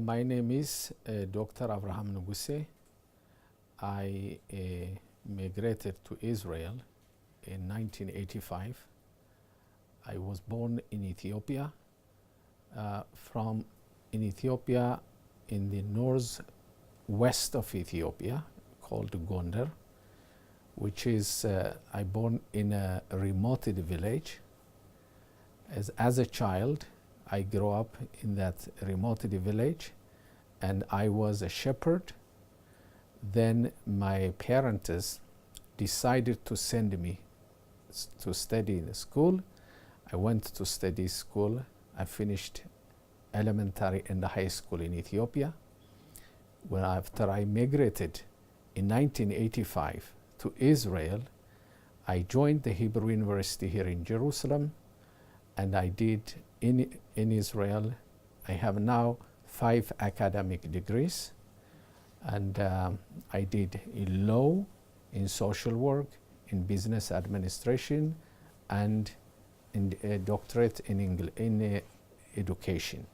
My name is Dr. Avraham Neguise. I migrated to Israel in 1985. I was born in Ethiopia. In Ethiopia, in the northwest of Ethiopia, called Gondar, which is, I born in a remote village. As a child, I grew up in that remote village, and I was a shepherd. Then my parents decided to send me to study in school. I went to study school. I finished elementary and high school in Ethiopia. After I migrated in 1985 to Israel, I joined the Hebrew University here in Jerusalem, and I did in Israel. I have now 5 academic degrees, and I did in law, in social work, in business administration, and in a doctorate in education.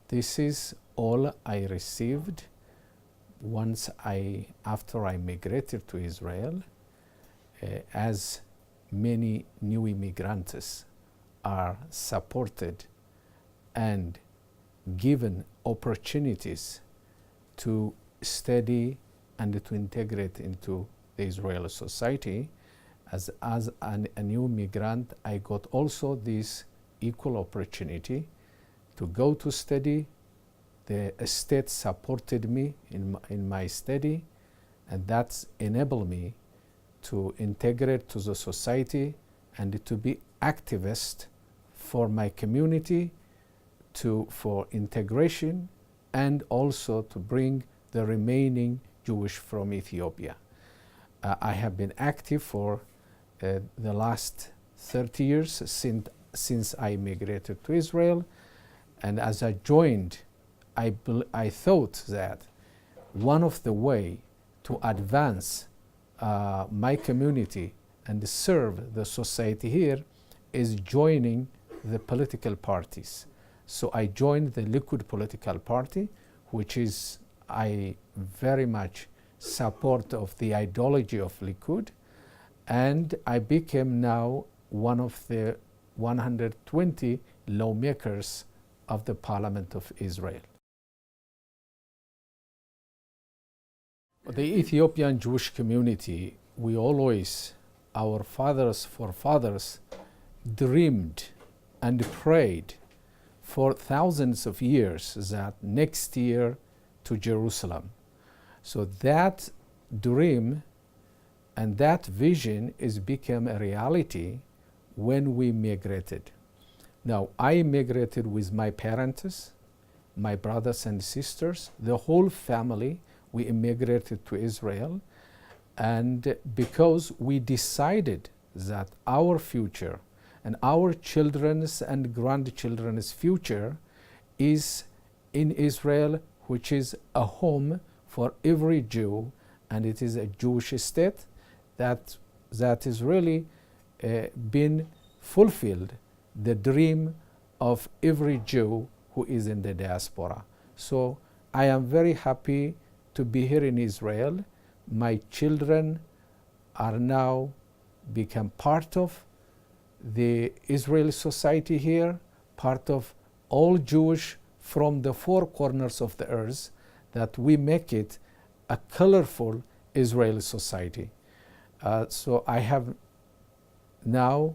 This is all I received after I migrated to Israel. As many new immigrants are supported and given opportunities to study and to integrate into the Israeli society. As a new migrant, I got also this equal opportunity to go to study. The state supported me in my study, and that's enabled me to integrate to the society and to be activist for my community, for integration, and also to bring the remaining Jewish from Ethiopia. I have been active for the last 30 years since I migrated to Israel, and as I joined, I thought that one of the way to advance my community and serve the society here is joining the political parties. So I joined the Likud political party, which is I very much support of the ideology of Likud, and I became now one of the 120 lawmakers of the Parliament of Israel. The Ethiopian Jewish community, we always, our forefathers dreamed and prayed for thousands of years that next year to Jerusalem. So that dream and that vision is become a reality when we migrated. Now, I migrated with my parents, my brothers and sisters, the whole family. We immigrated to Israel, and because we decided that our future and our children's and grandchildren's future is in Israel, which is a home for every Jew, and it is a Jewish state that is really been fulfilled, the dream of every Jew who is in the diaspora. So I am very happy to be here in Israel. My children are now become part of the Israeli society here, part of all Jewish from the 4 corners of the earth, that we make it a colorful Israeli society. So I have now,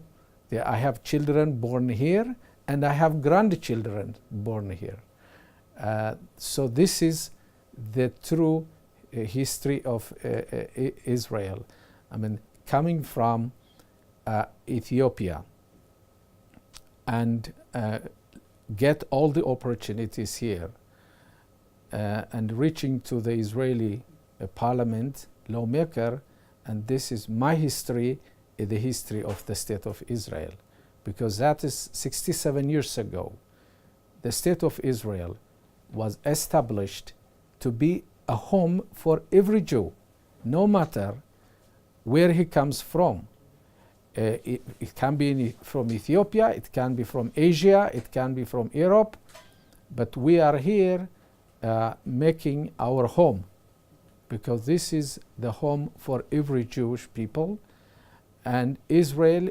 I have children born here, and I have grandchildren born here. So this is the true history of Israel. I mean, coming from Ethiopia and get all the opportunities here and reaching to the Israeli parliament lawmaker, and this is my history, the history of the state of Israel, because that is 67 years ago. The state of Israel was established to be a home for every Jew, no matter where he comes from. It can be from Ethiopia, it can be from Asia, it can be from Europe, but we are here making our home, because this is the home for every Jewish people, and Israel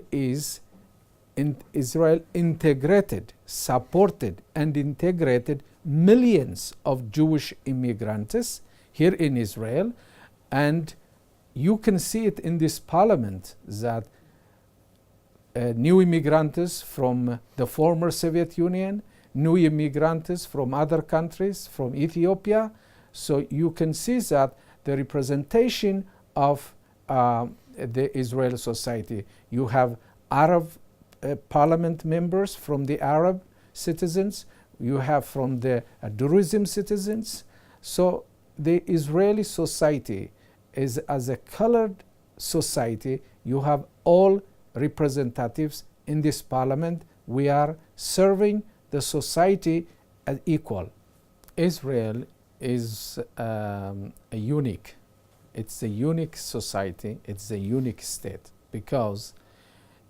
integrated, supported and integrated millions of Jewish immigrants here in Israel, and you can see it in this parliament that new immigrants from the former Soviet Union, new immigrants from other countries, from Ethiopia. So you can see that the representation of the Israeli society. You have Arab parliament members from the Arab citizens. You have from the Druze citizens. So the Israeli society is as a colored society. You have all representatives in this parliament. We are serving the society as equal. Israel is unique. It's a unique society. It's a unique state, because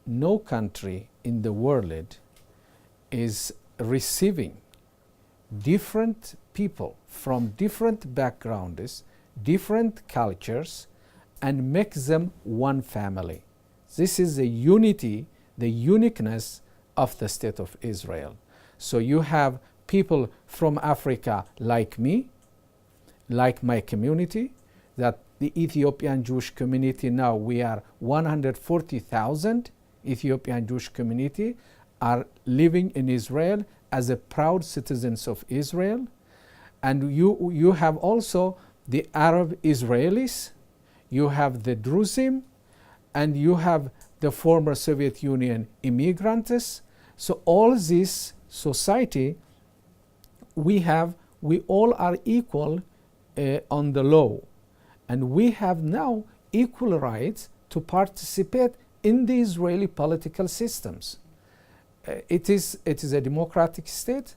no country in the world is receiving different people from different backgrounds, different cultures, and make them one family. This is the unity, the uniqueness of the state of Israel. So you have people from Africa like me, like my community, that the Ethiopian Jewish community now, we are 140,000 Ethiopian Jewish community are living in Israel as a proud citizens of Israel. And you have also the Arab Israelis, you have the Druze, and you have the former Soviet Union immigrants. So all this society, we all are equal on the law. And we have now equal rights to participate in the Israeli political systems. It is a democratic state,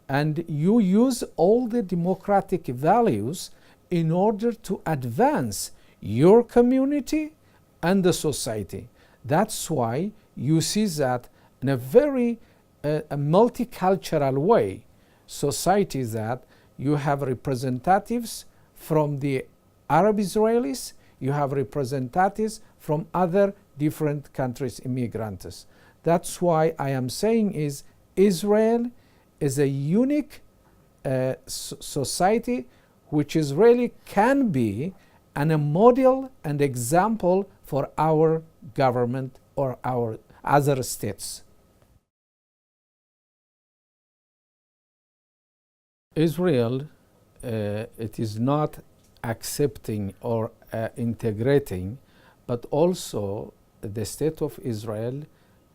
and you use all the democratic values in order to advance your community and the society. That's why you see that in a very a multicultural way, society, that you have representatives from the Arab Israelis, you have representatives from other different countries, immigrants. That's why I am saying is Israel is a unique society which is really can be a model and example for our government or our other states. Israel, it is not accepting or integrating, but also the state of Israel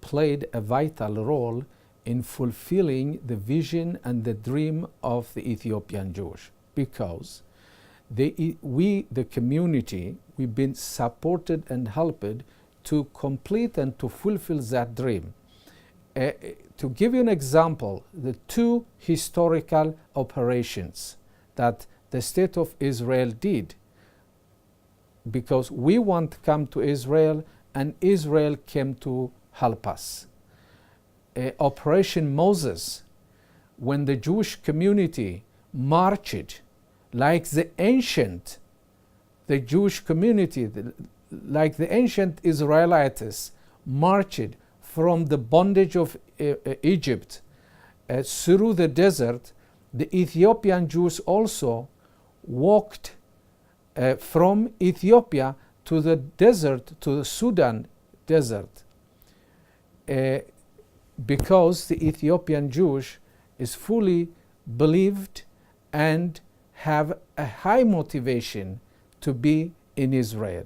played a vital role in fulfilling the vision and the dream of the Ethiopian Jewish, because we, the community, we've been supported and helped to complete and to fulfill that dream. To give you an example, the two historical operations that the state of Israel did, because we want to come to Israel and Israel came to help us. Operation Moses, when the Jewish community marched like the Jewish community, like the ancient Israelites marched from the bondage of Egypt through the desert, the Ethiopian Jews also walked from Ethiopia to the desert, to the Sudan desert, because the Ethiopian Jewish is fully believed and have a high motivation to be in Israel.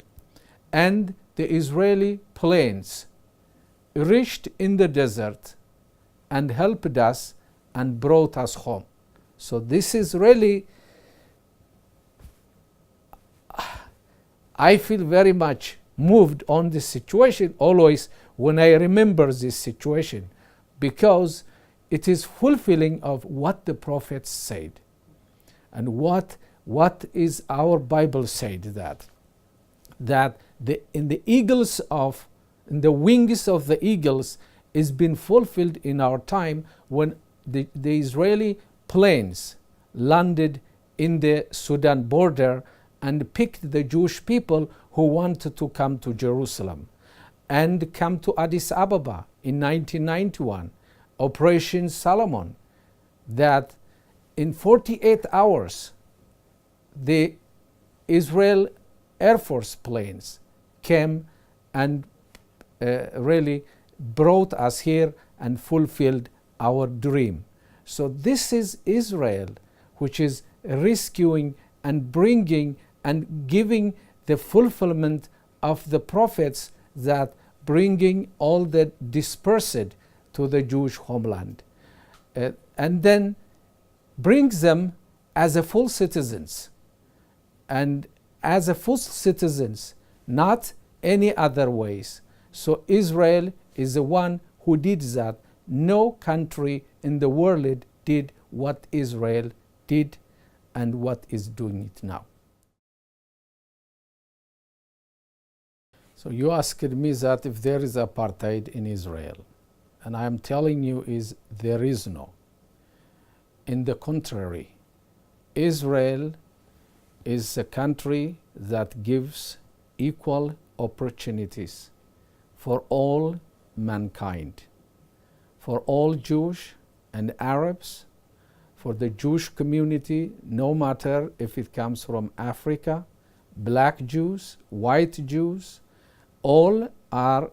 And the Israeli planes reached in the desert and helped us and brought us home. So this is really, I feel very much moved on this situation always when I remember this situation, because it is fulfilling of what the prophets said and what is our Bible said, that in the eagles of and the wings of the eagles is been fulfilled in our time when the Israeli planes landed in the Sudan border and picked the Jewish people who wanted to come to Jerusalem and come to Addis Ababa in 1991, Operation Solomon, that in 48 hours the Israel Air Force planes came and really brought us here and fulfilled our dream. So this is Israel, which is rescuing and bringing and giving the fulfillment of the prophets that bringing all the dispersed to the Jewish homeland, and then brings them as a full citizens, and as a full citizens, not any other ways. So Israel is the one who did that. No country in the world did what Israel did and what is doing it now. So you asked me that if there is apartheid in Israel, and I am telling you is there is no. In the contrary, Israel is a country that gives equal opportunities for all mankind, for all Jewish and Arabs, for the Jewish community, no matter if it comes from Africa, black Jews, white Jews, all are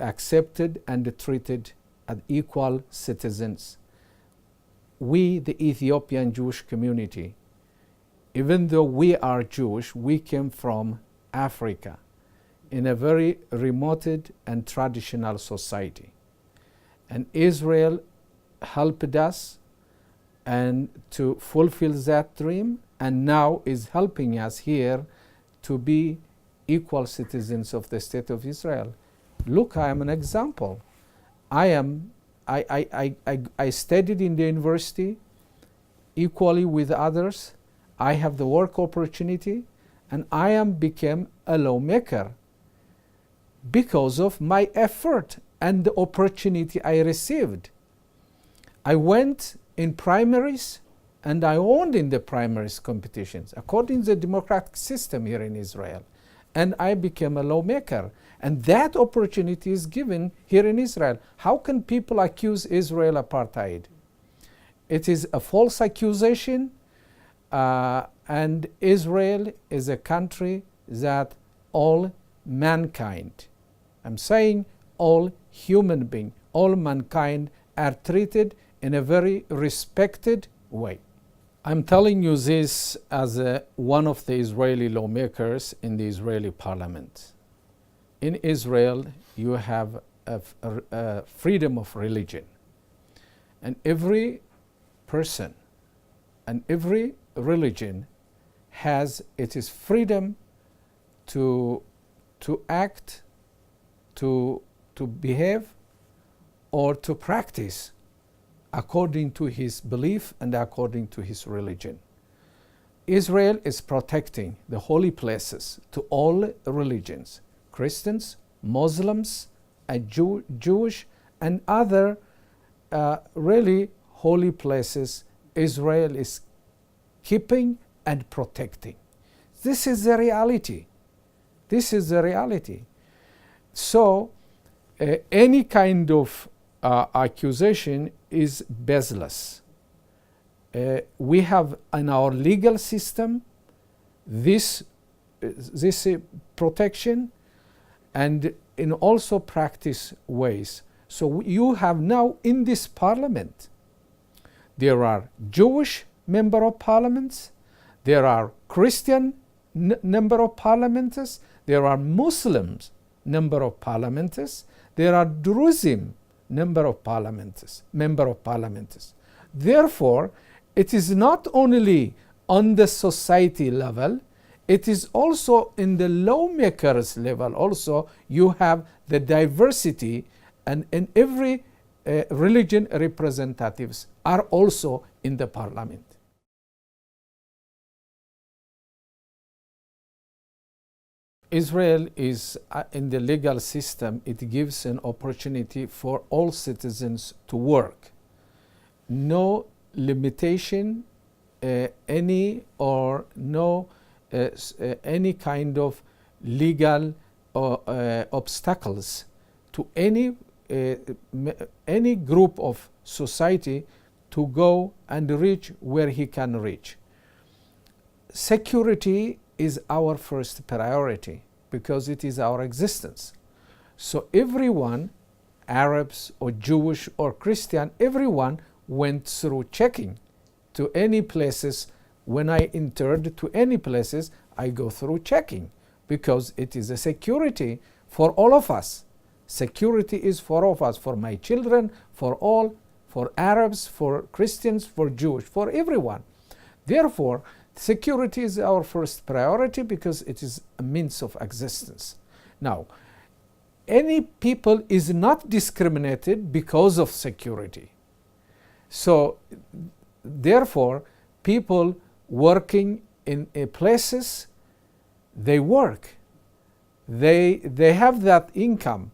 accepted and treated as equal citizens. We, the Ethiopian Jewish community, even though we are Jewish, we came from Africa in a very remote and traditional society. And Israel helped us and to fulfill that dream, and now is helping us here to be equal citizens of the state of Israel. Look, I am an example. I studied in the university equally with others. I have the work opportunity, and I became a lawmaker because of my effort and the opportunity I received. I went in primaries and I won in the primaries competitions according to the democratic system here in Israel. And I became a lawmaker. And that opportunity is given here in Israel. How can people accuse Israel apartheid? It is a false accusation. And Israel is a country that all mankind, I'm saying all human beings, all mankind are treated in a very respected way. I'm telling you this as one of the Israeli lawmakers in the Israeli parliament. In Israel, you have a freedom of religion. And every person and every religion has its freedom to act, to behave, or to practice according to his belief and according to his religion. Israel is protecting the holy places to all religions, Christians, Muslims, Jewish, and other really holy places Israel is keeping and protecting. This is the reality. This is the reality. So any kind of accusation is baseless. We have in our legal system this protection, and in also practice ways. So you have now in this parliament, there are Jewish member of parliaments, there are Christian number of parliamenters, there are Muslims number of parliamenters, there are Drusim member of parliamenters. Therefore, it is not only on the society level, it is also in the lawmakers level. Also, you have the diversity, and in every religion representatives are also in the parliament. Israel is in the legal system, it gives an opportunity for all citizens to work. No limitation, any kind of legal obstacles to any group of society to go and reach where he can reach. Security is our first priority because it is our existence. So everyone, Arabs or Jewish or Christian, everyone went through checking to any places. When I entered to any places, I go through checking because it is a security for all of us. Security is for all of us, for my children, for all, for Arabs, for Christians, for Jewish, for everyone. Therefore, security is our first priority because it is a means of existence. Now, any people is not discriminated because of security. So, therefore, people working in places, they work. They have that income,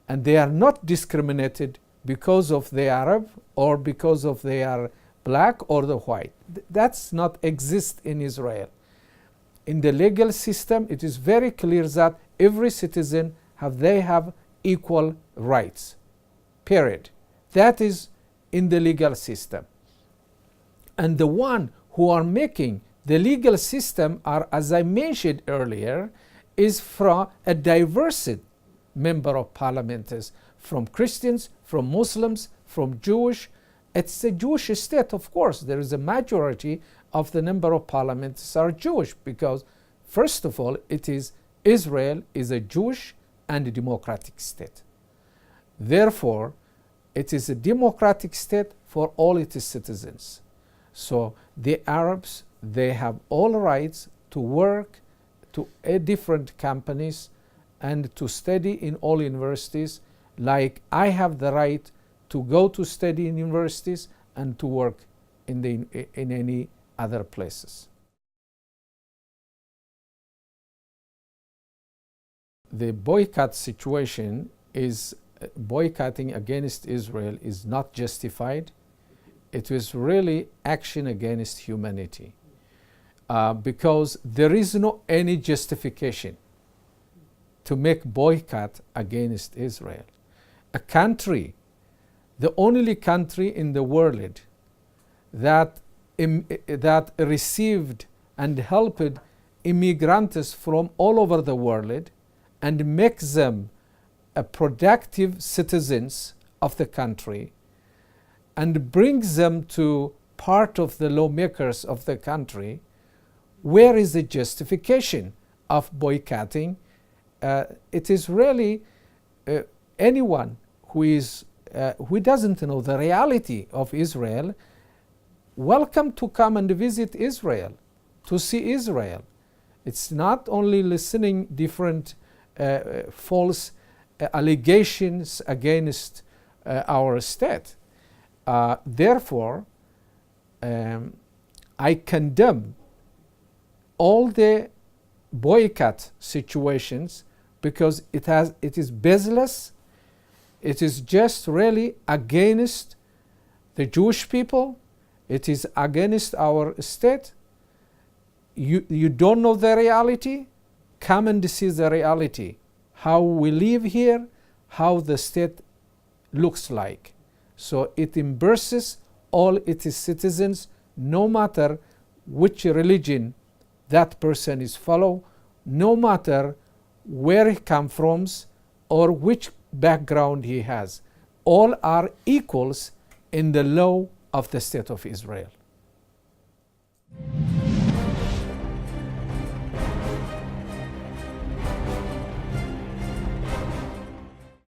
and they are not discriminated because of the Arab or because of they are black or the white. That's not exist in Israel. In the legal system, it is very clear that every citizen they have equal rights. Period. That is in the legal system. And the one who are making the legal system are, as I mentioned earlier, is from a diverse member of parliament, from Christians, from Muslims, from Jewish. It's a Jewish state, of course. There is a majority of the number of parliaments are Jewish because, first of all, Israel is a Jewish and democratic state. Therefore, it is a democratic state for all its citizens. So the Arabs, they have all rights to work to different companies and to study in all universities, like I have the right to go to study in universities and to work in any other places. The boycott situation is boycotting against Israel is not justified. It was really action against humanity because there is no any justification to make boycott against Israel. A country, the only country in the world that received and helped immigrants from all over the world and make them productive citizens of the country and brings them to part of the lawmakers of the country, where is the justification of boycotting? It is really anyone who doesn't know the reality of Israel, welcome to come and visit Israel, to see Israel. It's not only listening different false allegations against our state. Therefore, I condemn all the boycott situations because it is baseless. It is just really against the Jewish people. It is against our state. You don't know the reality? Come and see the reality. How we live here, how the state looks like. So it embraces all its citizens, no matter which religion that person is follow, no matter where he comes from or which background he has. All are equals in the law of the State of Israel.